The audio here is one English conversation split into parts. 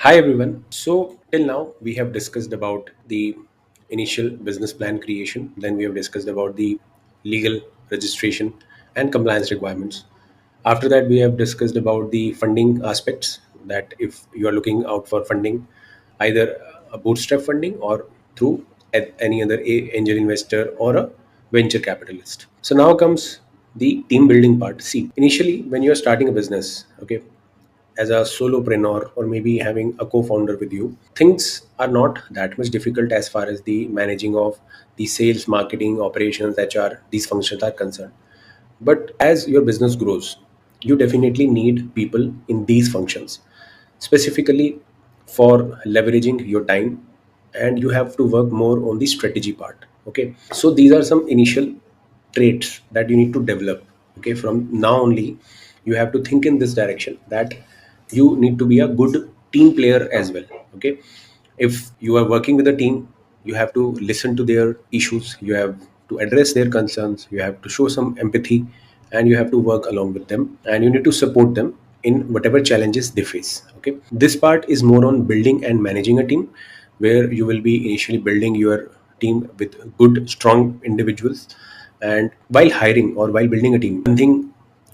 Hi everyone. So till now we have discussed about the initial business plan creation, then we have discussed about the legal registration and compliance requirements. After that we have discussed about the funding aspects, that if you are looking out for funding, either a bootstrap funding or through any other angel investor or a venture capitalist. So now comes the team building part. See, initially when you are starting a business, okay, as a solopreneur or maybe having a co-founder with you, things are not that much difficult as far as the managing of the sales, marketing, operations, HR, these functions are concerned. But as your business grows, you definitely need people in these functions, specifically for leveraging your time, and you have to work more on the strategy part. Okay, so these are some initial traits that you need to develop. Okay, from now only you have to think in this direction, that you need to be a good team player as well. Okay, if you are working with a team, you have to listen to their issues, you have to address their concerns, you have to show some empathy, and you have to work along with them, and you need to support them in whatever challenges they face. Okay, this part is more on building and managing a team, where you will be initially building your team with good strong individuals. And while hiring or while building a team, one thing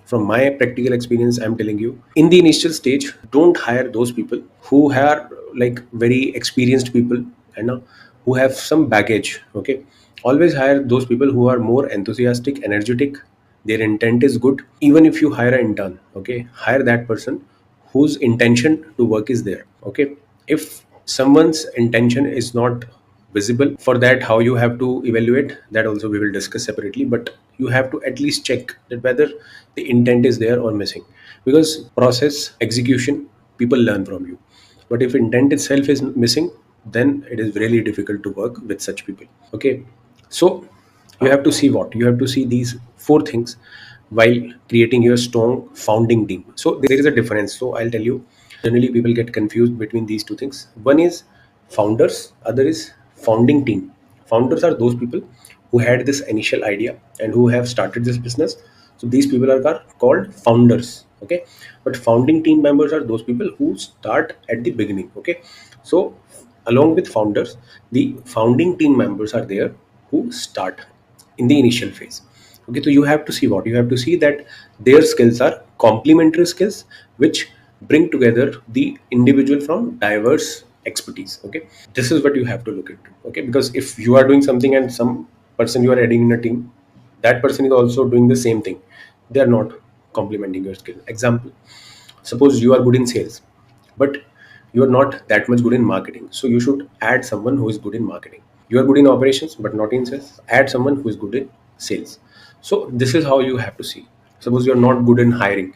from my practical experience I'm telling you, in the initial stage, don't hire those people who are like very experienced people, and who have some baggage. Okay, always hire those people who are more enthusiastic, energetic, their intent is good. Even if you hire an intern, okay, hire that person whose intention to work is there. Okay, if someone's intention is not visible, for that how you have to evaluate that also we will discuss separately, but you have to at least check that whether the intent is there or missing, because process execution, people learn from you. But if intent itself is missing, then it is really difficult to work with such people. Okay, so you have to see what you have to see these four things while creating your strong founding team. So there is a difference, so I'll tell you. Generally people get confused between these two things. One is founders, other is founding team. Founders are those people who had this initial idea and who have started this business, so these people are called founders. Okay, but founding team members are those people who start at the beginning. Okay, so along with founders, the founding team members are there who start in the initial phase. Okay, so you have to see what you have to see, that their skills are complementary skills which bring together the individual from diverse expertise. Okay, this is what you have to look into. Okay, because if you are doing something and some person you are adding in a team, that person is also doing the same thing, they are not complementing your skill. Example, suppose you are good in sales, but you are not that much good in marketing, so you should add someone who is good in marketing. You are good in operations but not in sales, add someone who is good in sales. So this is how you have to see. Suppose you are not good in hiring,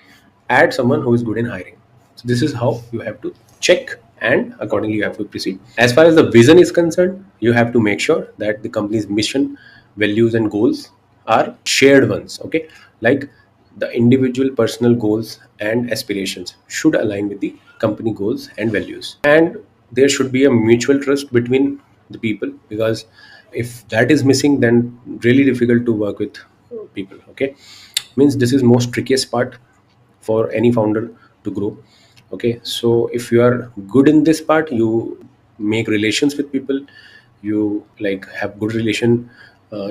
add someone who is good in hiring. So this is how you have to check, and accordingly you have to proceed. As far as the vision is concerned, you have to make sure that the company's mission, values and goals are shared ones. Okay, like the individual personal goals and aspirations should align with the company goals and values, and there should be a mutual trust between the people, because if that is missing, then really difficult to work with people. Okay, means this is most trickiest part for any founder to grow. Okay, so if you are good in this part, you make relations with people, you like have good relation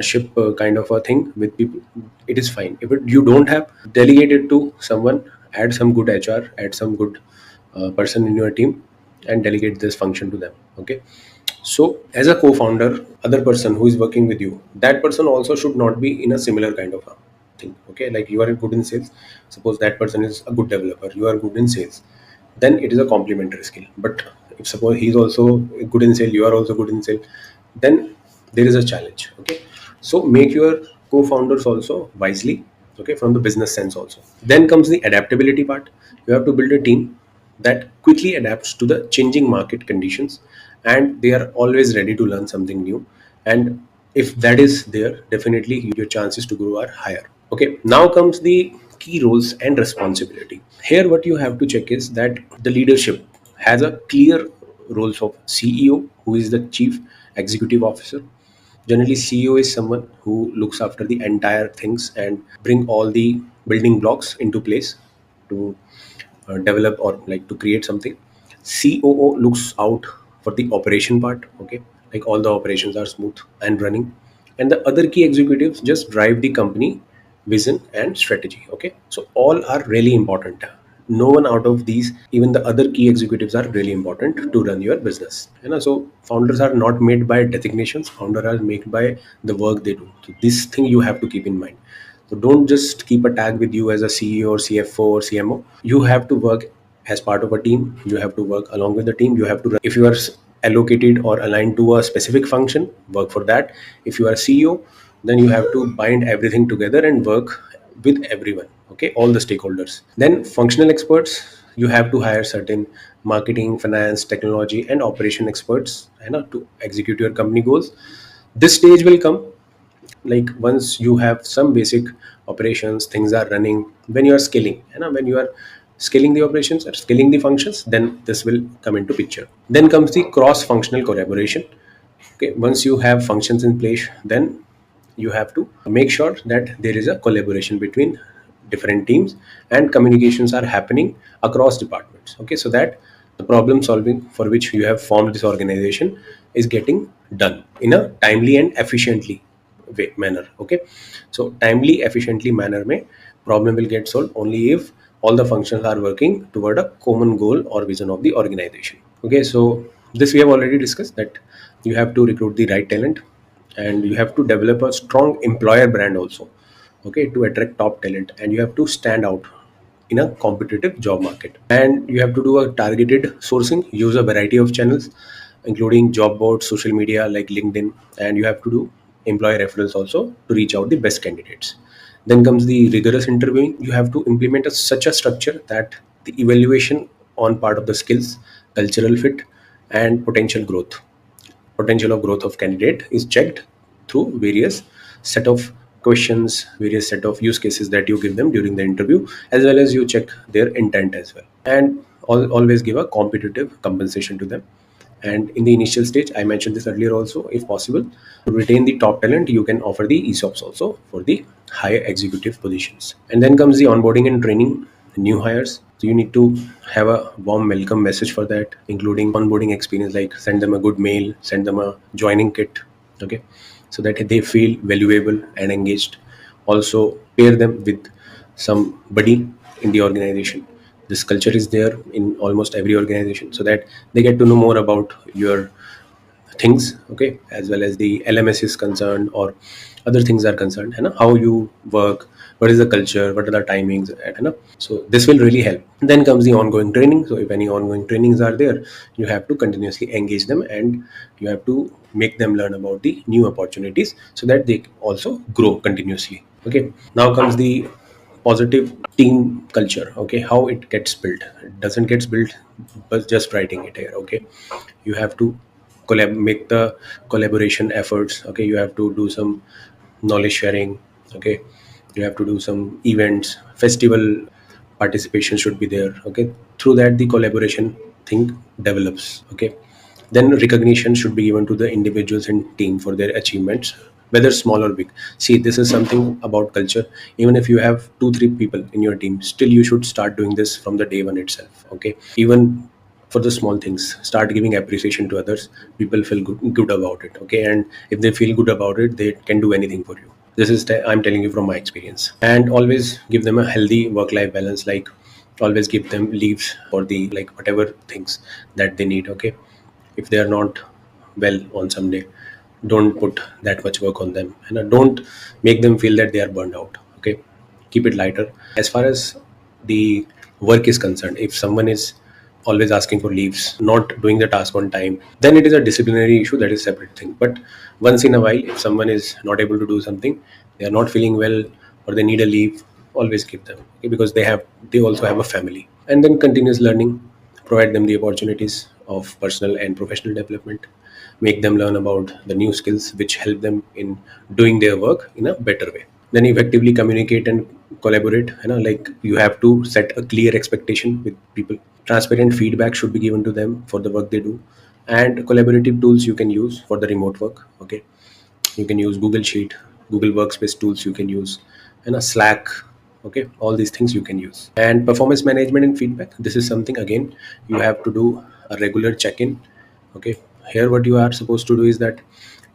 ship kind of a thing with people, it is fine. If you don't have, delegate it to someone, add some good HR, add some good person in your team, and delegate this function to them. Okay, so as a co-founder, other person who is working with you, that person also should not be in a similar kind of a thing. Okay, like you are good in sales, suppose that person is a good developer, you are good in sales, then it is a complementary skill. But if suppose he is also good in sales, you are also good in sales, then there is a challenge. Okay, so make your co-founders also wisely. Okay, from the business sense also. Then comes the adaptability part. You have to build a team that quickly adapts to the changing market conditions, and they are always ready to learn something new. And if that is there, definitely your chances to grow are higher. Okay, now comes the key roles and responsibility. Here what you have to check is that the leadership has a clear roles of CEO, who is the chief executive officer. Generally CEO is someone who looks after the entire things and bring all the building blocks into place to develop or like to create something. COO looks out for the operation part, okay, like all the operations are smooth and running, and the other key executives just drive the company vision and strategy. Okay, so all are really important. No one out of these, even the other key executives, are really important to run your business. So founders are not made by designations. Founders are made by the work they do. So this thing you have to keep in mind. So don't just keep a tag with you as a CEO or CFO or CMO. You have to work as part of a team. You have to work along with the team. You have to, if you are allocated or aligned to a specific function, work for that. If you are a CEO, then you have to bind everything together and work with everyone. Okay, all the stakeholders. Then functional experts, you have to hire certain marketing, finance, technology, and operation experts, to execute your company goals. This stage will come like once you have some basic operations, things are running. When you are scaling, when you are scaling the operations or scaling the functions, then this will come into picture. Then comes the cross functional collaboration. Okay, once you have functions in place, then you have to make sure that there is a collaboration between different teams and communications are happening across departments. Okay, so that the problem solving for which you have formed this organization is getting done in a timely and efficiently manner. Okay, so timely efficiently manner may problem will get solved only if all the functions are working toward a common goal or vision of the organization. Okay, so this we have already discussed, that you have to recruit the right talent and you have to develop a strong employer brand also, okay, to attract top talent, and you have to stand out in a competitive job market. And you have to do a targeted sourcing, use a variety of channels including job boards, social media like LinkedIn, and you have to do employee referrals also to reach out the best candidates. Then comes the rigorous interviewing. You have to implement such a structure that the evaluation on part of the skills, cultural fit, and potential of growth of candidate is checked through various set of questions, various set of use cases that you give them during the interview, as well as you check their intent as well. And always give a competitive compensation to them. And in the initial stage, I mentioned this earlier also, if possible, to retain the top talent, you can offer the ESOPs also for the higher executive positions. And then comes the onboarding and training new hires. So you need to have a warm welcome message for that, including onboarding experience, like send them a good mail, send them a joining kit, okay, so that they feel valuable and engaged. Also pair them with somebody in the organization. This culture is there in almost every organization, so that they get to know more about your things, okay, as well as the LMS is concerned or other things are concerned, how you work, what is the culture, what are the timings, so this will really help. Then comes the ongoing training. So if any ongoing trainings are there, you have to continuously engage them and you have to make them learn about the new opportunities so that they also grow continuously. Okay, now comes the positive team culture. Okay, how it gets built. It doesn't get built but just writing it here. Okay, you have to make the collaboration efforts. Okay, you have to do some knowledge sharing. Okay, you have to do some events, festival participation should be there. Okay, through that the collaboration thing develops. Okay, then recognition should be given to the individuals and team for their achievements, whether small or big. See, this is something about culture. Even if you have 2 3 people in your team, still you should start doing this from the day one itself. Okay, even for the small things, start giving appreciation to others. People feel good about it. Okay, and if they feel good about it, they can do anything for you. This is I'm telling you from my experience. And always give them a healthy work life balance, like always give them leaves for the like whatever things that they need. Okay, if they are not well on some day, don't put that much work on them, and don't make them feel that they are burned out. Okay, keep it lighter. As far as the work is concerned, if someone is always asking for leaves, not doing the task on time, then it is a disciplinary issue, that is a separate thing. But once in a while, if someone is not able to do something, they are not feeling well, or they need a leave, always give them. Okay, because they also have a family. And then continuous learning, provide them the opportunities of personal and professional development, make them learn about the new skills which help them in doing their work in a better way. Then effectively communicate and collaborate. Like you have to set a clear expectation with people. Transparent feedback should be given to them for the work they do, and collaborative tools you can use for the remote work. Okay, you can use Google Sheet, Google Workspace tools you can use, and a Slack. Okay, all these things you can use. And performance management and feedback, this is something again you have to do a regular check-in. Okay, here what you are supposed to do is that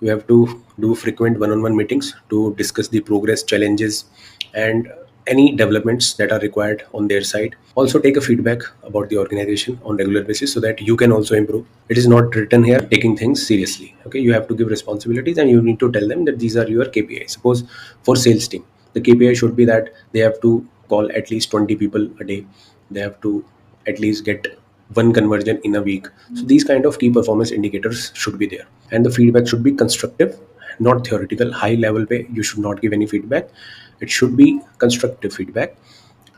you have to do frequent one-on-one meetings to discuss the progress, challenges, and any developments that are required on their side. Also take a feedback about the organization on regular basis so that you can also improve. It is not written here taking things seriously. Okay, you have to give responsibilities and you need to tell them that these are your KPIs. Suppose for sales team, the KPI should be that they have to call at least 20 people a day. They have to at least get one conversion in a week. So these kind of key performance indicators should be there, and the feedback should be constructive, not theoretical. High level way you should not give any feedback. It should be constructive feedback.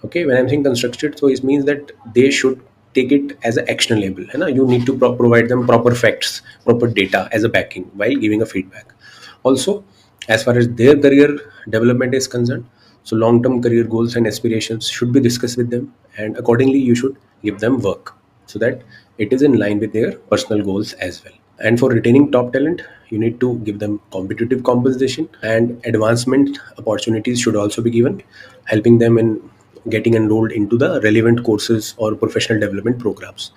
Okay, when I'm saying constructed, so it means that they should take it as an actionable, है ना? You need to provide them proper facts, proper data as a backing while giving a feedback. Also, as far as their career development is concerned, so long term career goals and aspirations should be discussed with them, and accordingly you should give them work so that it is in line with their personal goals as well. And for retaining top talent, you need to give them competitive compensation, and advancement opportunities should also be given, helping them in getting enrolled into the relevant courses or professional development programs,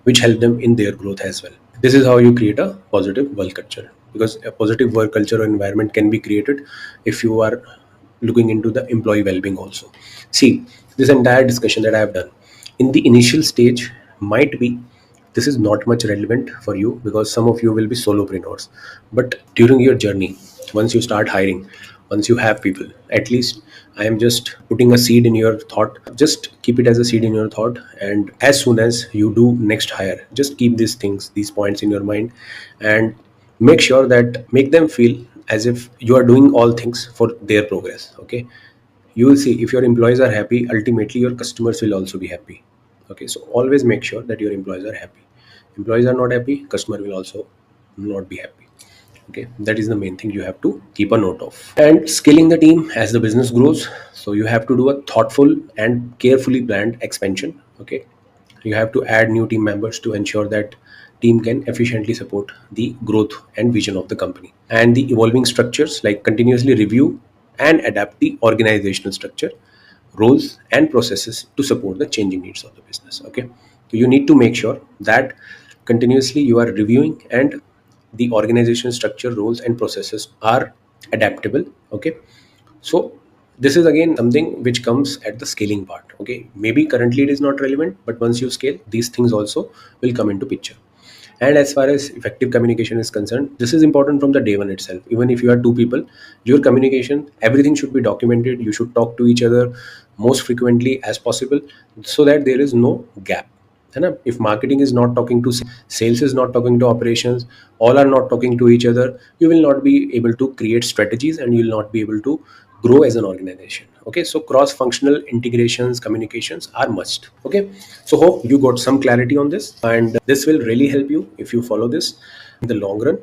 which help them in their growth as well. This is how you create a positive work culture, because a positive work culture or environment can be created if you are looking into the employee well-being also. See, this entire discussion that I have done in the initial stage might be this is not much relevant for you because some of you will be solopreneurs, but during your journey, once you start hiring, once you have people, at least I am just putting a seed in your thought. Just keep it as a seed in your thought, and as soon as you do next hire, just keep these things, these points in your mind, and make sure that make them feel as if you are doing all things for their progress. Okay, you will see if your employees are happy, ultimately your customers will also be happy. Okay, so always make sure that your employees are happy. Employees are not happy, customer will also not be happy. Okay, that is the main thing you have to keep a note of. And scaling the team as the business grows, so you have to do a thoughtful and carefully planned expansion. Okay, you have to add new team members to ensure that team can efficiently support the growth and vision of the company. And the evolving structures, like continuously review and adapt the organizational structure, roles and processes to support the changing needs of the business. Okay, so you need to make sure that continuously you are reviewing and the organization structure, roles and processes are adaptable. Okay, so this is again something which comes at the scaling part. Okay, maybe currently it is not relevant, but once you scale, these things also will come into picture. And as far as effective communication is concerned, this is important from the day one itself. Even if you are two people, your communication, everything should be documented. You should talk to each other most frequently as possible so that there is no gap. है ना? If marketing is not talking to sales, is not talking to operations, all are not talking to each other, you will not be able to create strategies and you will not be able to grow as an organization. Okay, so cross functional integrations, communications are must. Okay, so hope you got some clarity on this, and this will really help you if you follow this in the long run.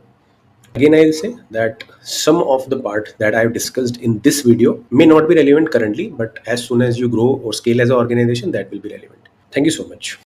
Again, I'll say that some of the part that I've discussed in this video may not be relevant currently, but as soon as you grow or scale as an organization, that will be relevant. Thank you so much.